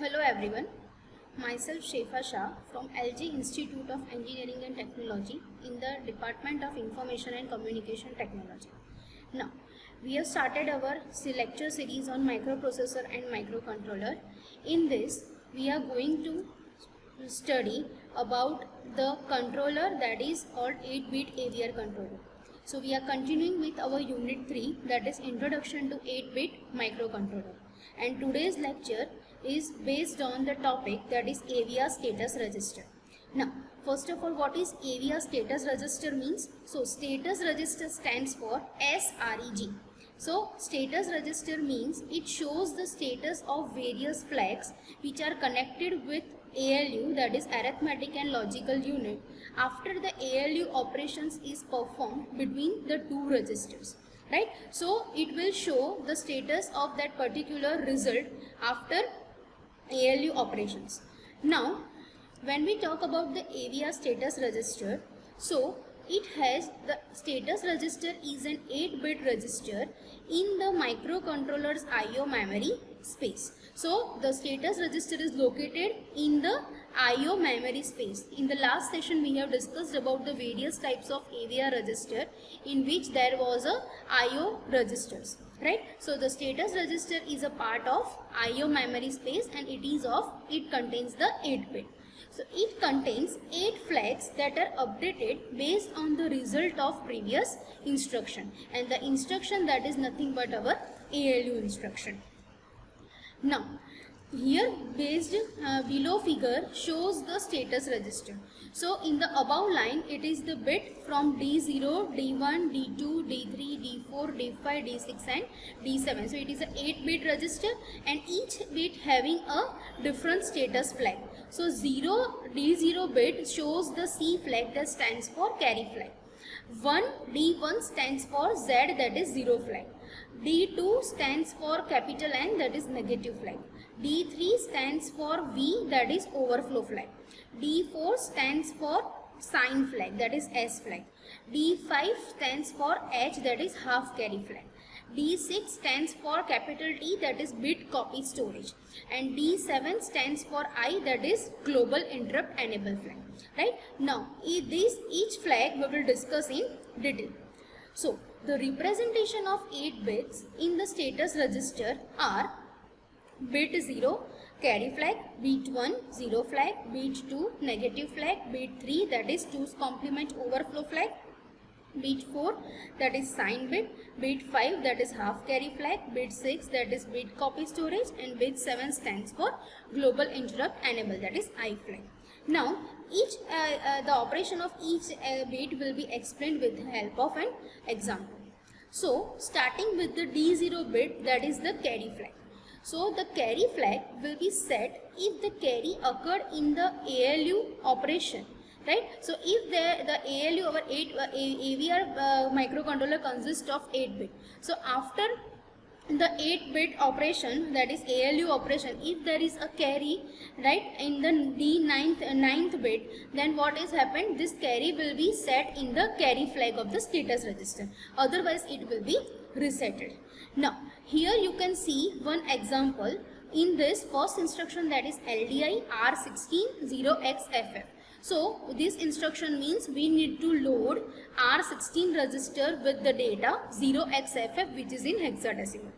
Hello everyone, myself Shefa Shah from LG Institute of Engineering and Technology in the Department of Information and Communication Technology. Now, we have started our lecture series on microprocessor and microcontroller. In this, we are going to study about the controller that is called 8-bit AVR controller. So, we are continuing with our unit 3, that is Introduction to 8-bit microcontroller. And today's lecture is based on the topic that is AVR status register. Now, first of all, what is AVR status register means? So, status register stands for SREG. So, status register means it shows the status of various flags which are connected with ALU, that is arithmetic and logical unit, after the ALU operations is performed between the two registers. Right? So, it will show the status of that particular result after ALU operations. Now, when we talk about the AVR status register, so it has the status register is an 8-bit register in the microcontroller's IO memory space. So, the status register is located in the IO memory space. In the last session, we have discussed about the various types of AVR register in which there was a IO registers. Right? So, the status register is a part of IO memory space and it contains the 8-bit. So, it contains 8 flags that are updated based on the result of previous instruction, and the instruction that is nothing but our ALU instruction. Now, here below figure shows the status register. So, in the above line, it is the bit from D0, D1, D2, D3, D4, D5, D6 and D7. So, it is an 8-bit register and each bit having a different status flag. So, D0 bit shows the C flag that stands for carry flag. D1 stands for Z, that is 0 flag. D2 stands for capital N, that is negative flag. D3 stands for V, that is overflow flag. D4 stands for sign flag, that is S flag. D5 stands for H, that is half carry flag. D6 stands for capital T, that is bit copy storage. And D7 stands for I, that is global interrupt enable flag. Right? Now, each flag we will discuss in detail. So, the representation of 8 bits in the status register are bit 0 carry flag, bit 1 0 flag, bit 2 negative flag, bit 3 that is 2's complement overflow flag, bit 4 that is sign bit, bit 5 that is half carry flag, bit 6 that is bit copy storage, and bit 7 stands for global interrupt enable, that is I flag. Now, the operation of each bit will be explained with the help of an example. So, starting with the D0 bit, that is the carry flag. So, the carry flag will be set if the carry occurred in the ALU operation. Right? So, if the ALU, our AVR microcontroller consists of 8 bit. So, after the 8-bit operation, that is ALU operation, if there is a carry, right, in the ninth bit, then what is happened? This carry will be set in the carry flag of the status register. Otherwise, it will be resetted. Now, here you can see one example in this first instruction, that is LDI R16 0xFF. So, this instruction means we need to load R16 register with the data 0xFF, which is in hexadecimal.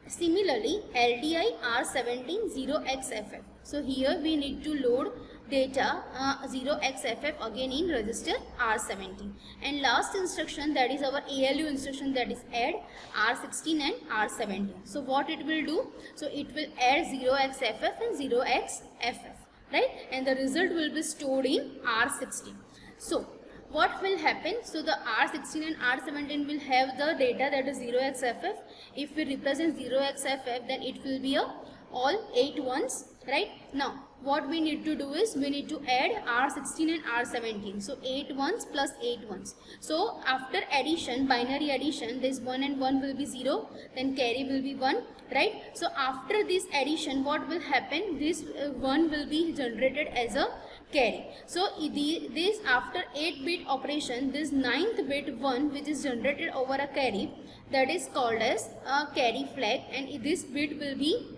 Similarly, LDI R17 0xFF. So, here we need to load data 0xFF again in register R17. And last instruction, that is our ALU instruction, that is add R16 and R17. So, what it will do? So, it will add 0xFF and 0xFF. Right? And the result will be stored in R16. So, what will happen? So, the R16 and R17 will have the data that is 0xFF. If we represent 0xFF, then it will be all 8 ones. Right? Now, what we need to do is we need to add R16 and R17. So, 8 ones plus 8 ones. So, after addition, binary addition, this 1 and 1 will be 0. Then carry will be 1. Right? So, after this addition, what will happen? This 1 will be generated as a carry. So, this after 8-bit operation, this 9th bit 1 which is generated over a carry, that is called as a carry flag, and this bit will be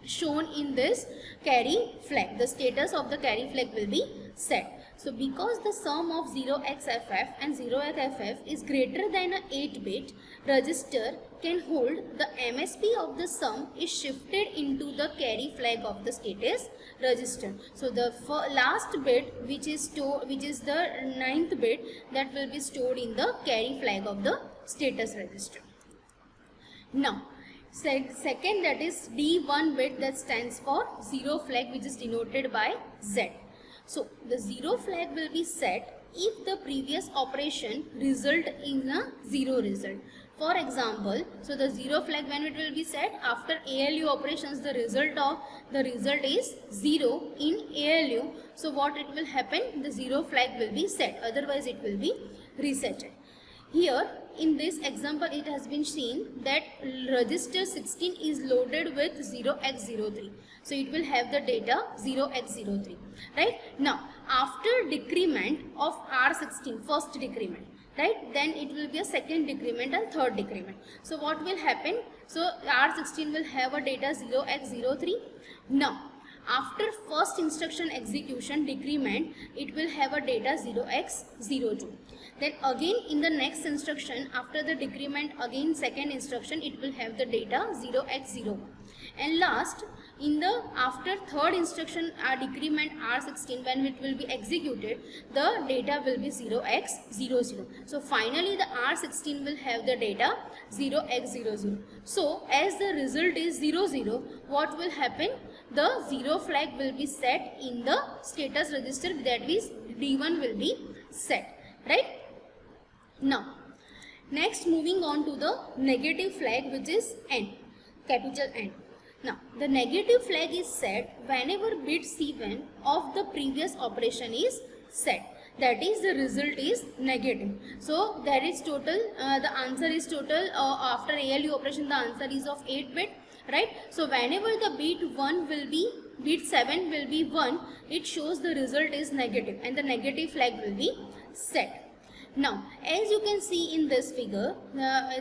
shown in this carry flag. The status of the carry flag will be set. So because the sum of 0xFF and 0xFF is greater than a 8-bit, register can hold the MSB of the sum is shifted into the carry flag of the status register. So the last bit, which is the 9th bit, that will be stored in the carry flag of the status register. Now second, that is D1 bit, that stands for 0 flag, which is denoted by Z. So the 0 flag will be set if the previous operation result in a 0 result. For example, so the 0 flag, when it will be set, after ALU operations the result is 0 in ALU. So what it will happen, the 0 flag will be set, otherwise it will be resetted. Here in this example it has been seen that register 16 is loaded with 0x03. So it will have the data 0x03. Right? Now after decrement of R16, first decrement, right, then it will be a second decrement and third decrement. So what will happen? So R16 will have a data 0x03. Now after first instruction execution decrement, it will have a data 0x02. Then again in the next instruction, after the decrement, again second instruction, it will have the data 0x01. And last, in the after third instruction decrement R16, when it will be executed, the data will be 0x00. So finally the R16 will have the data 0x00. So as the result is 00, what will happen? The 0 flag will be set in the status register, that is D1 will be set, right? Now next, moving on to the negative flag, which is N, capital N. Now the negative flag is set whenever bit C1 of the previous operation is set, that is the result is negative. So that is total, the answer is total, after ALU operation the answer is of 8-bit, right? So whenever the bit 7 will be 1, it shows the result is negative and the negative flag will be set. Now as you can see in this figure,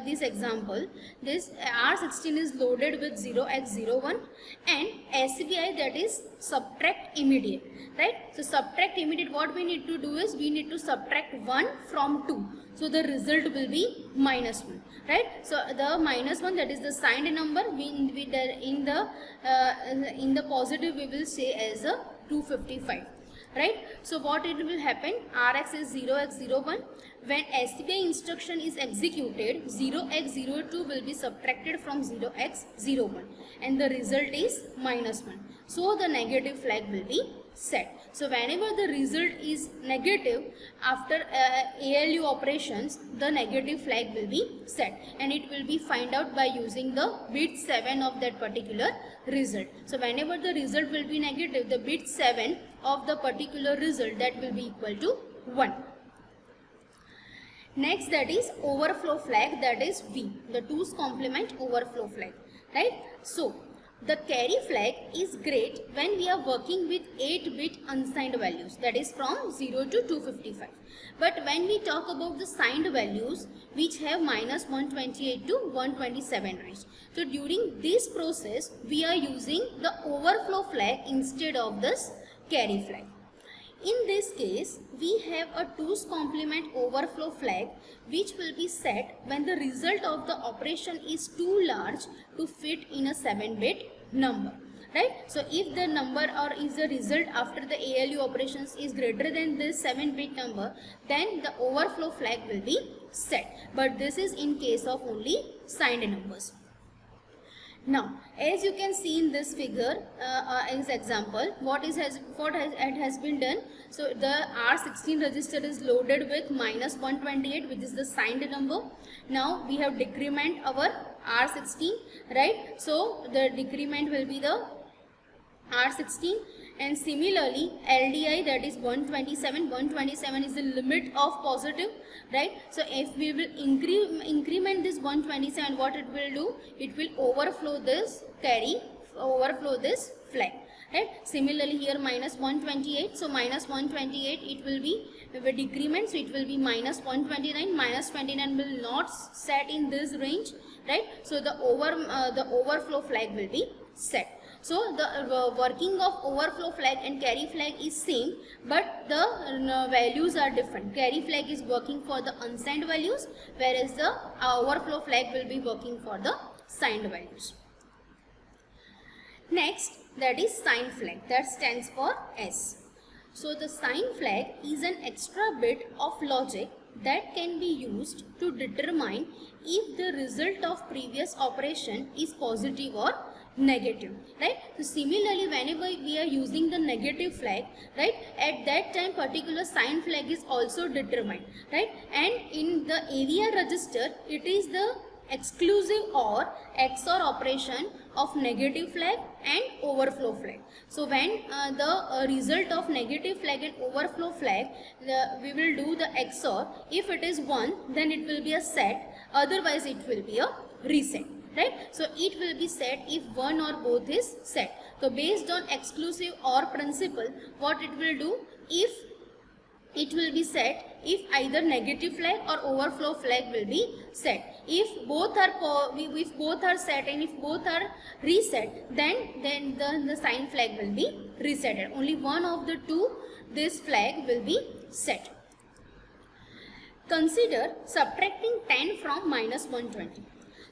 this example, this R16 is loaded with 0x01 and SBI, that is subtract immediate, right? So subtract immediate, what we need to do is we need to subtract 1 from 2. So the result will be -1, right? So the -1, that is the signed number, in the positive we will say as a 255. Right? So what it will happen, Rx is 0x01. When SBI instruction is executed, 0x02 will be subtracted from 0x01 and the result is -1. So the negative flag will be set. So whenever the result is negative after ALU operations, the negative flag will be set and it will be find out by using the bit 7 of that particular result. So whenever the result will be negative, the bit 7 of the particular result, that will be equal to 1. Next, that is overflow flag, that is V, the 2's complement overflow flag, right? So the carry flag is great when we are working with 8-bit unsigned values, that is from 0 to 255. But when we talk about the signed values, which have -128 to 127 range, so during this process we are using the overflow flag instead of this carry flag. In this case, we have a 2's complement overflow flag, which will be set when the result of the operation is too large to fit in a 7-bit number, right? So if the number or is the result after the ALU operations is greater than this 7-bit number, then the overflow flag will be set. But this is in case of only signed numbers. Now, as you can see in this figure, as example, what has been done. So the R16 register is loaded with -128, which is the signed number. Now we have decrement our R16, right? So the decrement will be the R16, and similarly LDI, that is 127. 127 is the limit of positive, right? So if we will increment this 127, what it will do? It will overflow this carry, overflow this flag, right? Similarly here -128, so -128 it will be a decrement, so it will be -129. -29 will not set in this range, right? So the overflow flag will be set. So the working of overflow flag and carry flag is same, but the values are different. Carry flag is working for the unsigned values, whereas the overflow flag will be working for the signed values. Next, that is sign flag, that stands for S. So the sign flag is an extra bit of logic that can be used to determine if the result of previous operation is positive or negative, right? So similarly, whenever we are using the negative flag, right, at that time particular sign flag is also determined, right? And in the AVR register, it is the exclusive or XOR operation of negative flag and overflow flag. So when the result of negative flag and overflow flag, we will do the XOR. If it is 1, then it will be a set, otherwise it will be a reset, right? So it will be set if one or both is set. So based on exclusive OR principle, what it will do, if it will be set if either negative flag or overflow flag will be set. If both are set and if both are reset, then the sign flag will be resetted. Only one of the two, this flag will be set. Consider subtracting 10 from minus 120.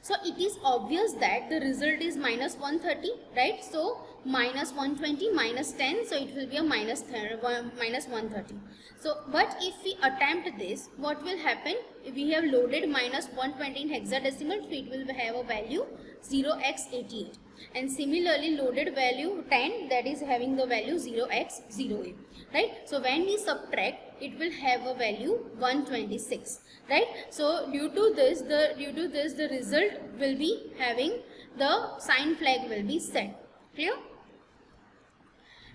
So it is obvious that the result is minus 130, right? So minus 120 minus 10, so it will be a minus 130. So but if we attempt this, what will happen? If we have loaded minus 120 in hexadecimal, so it will have a value 0x88. And similarly loaded value 10, that is having the value 0x08, right? So when we subtract, it will have a value 126, right? So due to this the result will be having, the sign flag will be set. Clear?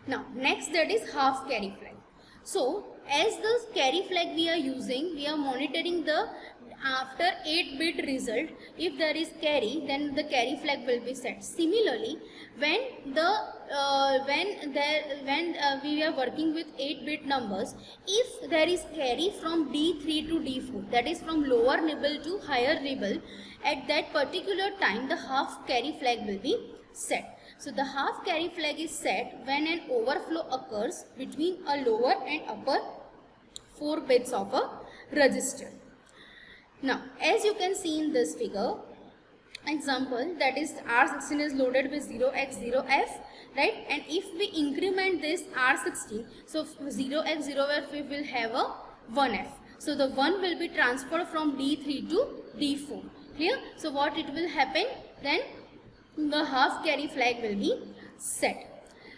Now next, that is half carry flag. So as the carry flag we are using, we are monitoring the after 8-bit result. If there is carry, then the carry flag will be set. Similarly, when we are working with 8-bit numbers, if there is carry from D3 to D4, that is from lower nibble to higher nibble, at that particular time the half carry flag will be set. So the half carry flag is set when an overflow occurs between a lower and upper 4 bits of a register. Now, as you can see in this figure, example, that is R16 is loaded with 0x0f, right? And if we increment this R16, so 0x0f we will have a 1f. So the 1 will be transferred from D3 to D4. Clear? So what it will happen? Then the half carry flag will be set.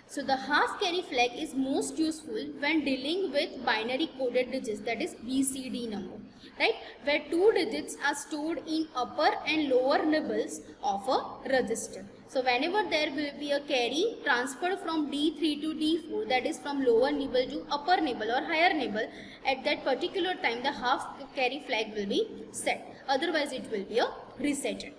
So the half carry flag is most useful when dealing with binary coded digits, that is BCD number, right, where 2 digits are stored in upper and lower nibbles of a register. So whenever there will be a carry transferred from D3 to D4, that is from lower nibble to upper nibble or higher nibble, at that particular time the half carry flag will be set, otherwise it will be a resetted.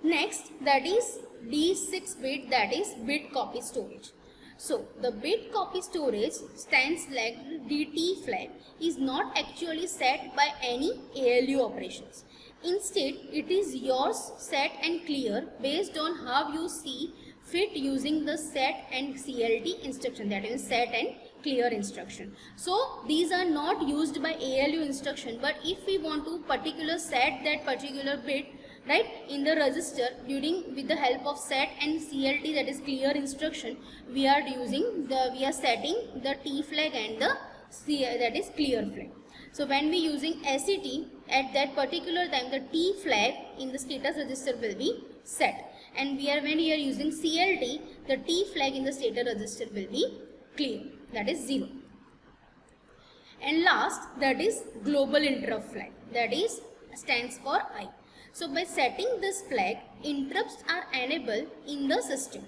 Next, that is D6 bit, that is bit copy storage. So the bit copy storage stands like DT flag is not actually set by any ALU operations. Instead, it is yours set and clear based on how you see fit using the set and CLT instruction, that is set and clear instruction. So these are not used by ALU instruction, but if we want to particular set that particular bit, right, in the register with the help of set and CLT, that is clear instruction, we are setting the T flag and the that is clear flag. So when we using SET, at that particular time the T flag in the status register will be set, and when we are using CLT, the T flag in the status register will be clear, that is 0. And last, that is global interrupt flag, that is stands for I. So by setting this flag, interrupts are enabled in the system.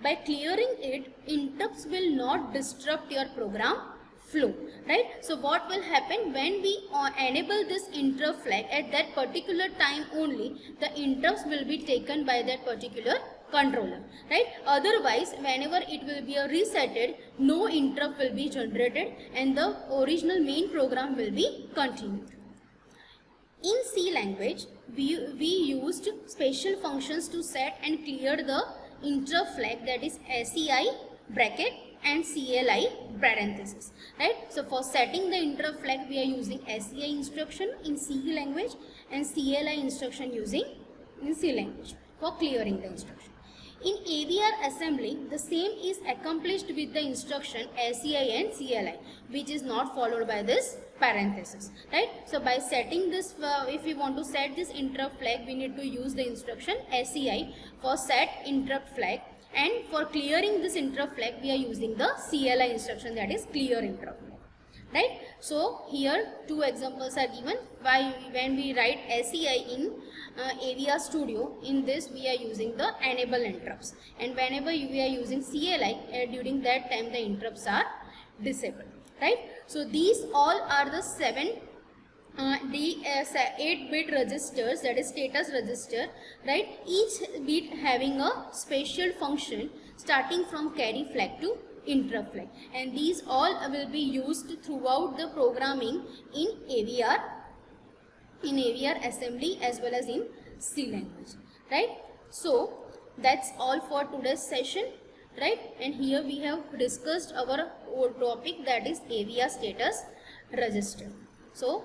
By clearing it, interrupts will not disrupt your program flow, right? So what will happen when we enable this interrupt flag, at that particular time only the interrupts will be taken by that particular controller, right? Otherwise, whenever it will be resetted, no interrupt will be generated and the original main program will be continued. In C language, we used special functions to set and clear the interrupt flag, that is SCI bracket and CLI parenthesis, right? So for setting the interrupt flag we are using SCI instruction in C language and CLI instruction using in C language for clearing the instruction. In AVR assembly, the same is accomplished with the instruction SCI and CLI, which is not followed by this parenthesis, right? So by setting this, if we want to set this interrupt flag, we need to use the instruction SCI for set interrupt flag, and for clearing this interrupt flag we are using the CLI instruction, that is clear interrupt flag, right? So here two examples are given. When we write SCI in AVR Studio, in this we are using the enable interrupts, and whenever we are using CLI, during that time the interrupts are disabled, right? So these all are the 8-bit registers, that is status register, right? Each bit having a special function starting from carry flag to interrupt flag, and these all will be used throughout the programming in AVR assembly as well as in C language, right? So that's all for today's session, right? And here we have discussed our topic, that is AVR status register. So